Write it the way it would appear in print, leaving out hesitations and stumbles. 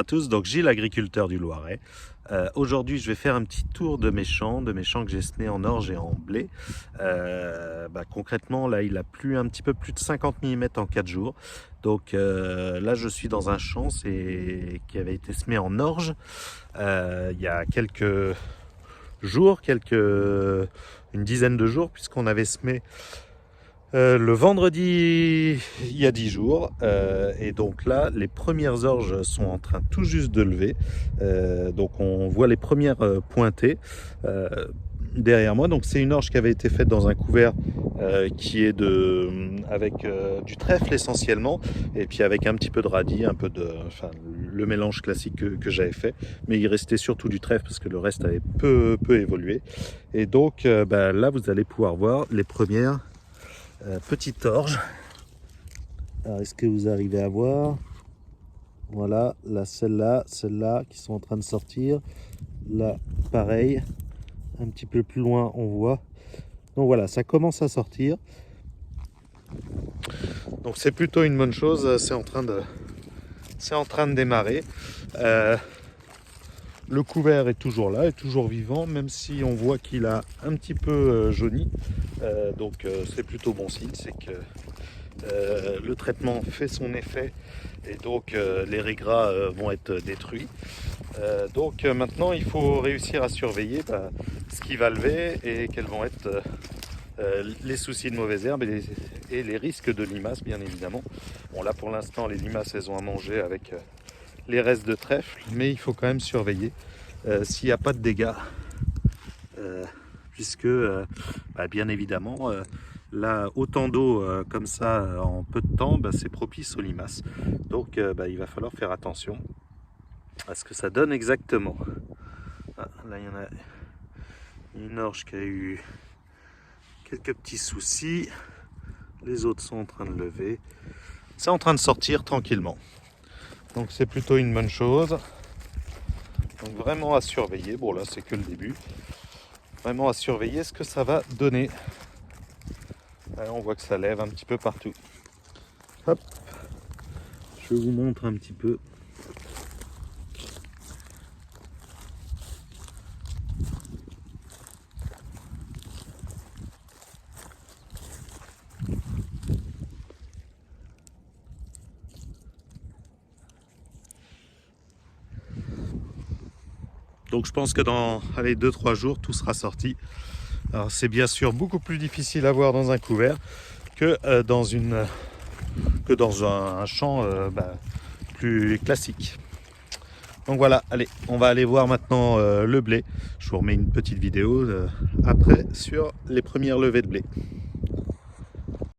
À tous, donc Gilles, agriculteur du Loiret. Aujourd'hui, je vais faire un petit tour de mes champs que j'ai semés en orge et en blé. Concrètement, là, il a plu un petit peu plus de 50 mm en 4 jours. Donc là, je suis dans un champ qui avait été semé en orge il y a quelques jours, une dizaine de jours, puisqu'on avait semé le vendredi il y a 10 jours, et donc là les premières orges sont en train tout juste de lever, donc on voit les premières pointer derrière moi. Donc c'est une orge qui avait été faite dans un couvert qui est avec du trèfle essentiellement, et puis avec un petit peu de radis, le mélange classique que j'avais fait, mais il restait surtout du trèfle parce que le reste avait peu évolué. Et donc là vous allez pouvoir voir les premières petite orge. Alors, est-ce que vous arrivez à voir? Voilà, là, celle-là qui sont en train de sortir. Là, pareil, un petit peu plus loin, on voit. Donc voilà, ça commence à sortir. Donc c'est plutôt une bonne chose. C'est en train de démarrer. Le couvert est toujours là, est toujours vivant, même si on voit qu'il a un petit peu jauni. Donc c'est plutôt bon signe, c'est que le traitement fait son effet, et donc les raies gras vont être détruits. Donc maintenant il faut réussir à surveiller ce qui va lever et quels vont être les soucis de mauvaises herbes et les risques de limaces, bien évidemment. Bon, là pour l'instant les limaces elles ont à manger avec les restes de trèfle, mais il faut quand même surveiller s'il n'y a pas de dégâts, puisque bien évidemment là, autant d'eau comme ça en peu de temps, c'est propice aux limaces. Donc il va falloir faire attention à ce que ça donne exactement. Là il y en a une orge qui a eu quelques petits soucis, les autres sont en train de lever, c'est en train de sortir tranquillement. Donc c'est plutôt une bonne chose. Donc vraiment à surveiller. Bon là c'est que le début. Vraiment à surveiller ce que ça va donner. Là, on voit que ça lève un petit peu partout. Hop. Je vous montre un petit peu. Donc je pense que dans 2-3 jours, tout sera sorti. Alors c'est bien sûr beaucoup plus difficile à voir dans un couvert que dans un champ plus classique. Donc voilà, allez, on va aller voir maintenant le blé. Je vous remets une petite vidéo après sur les premières levées de blé.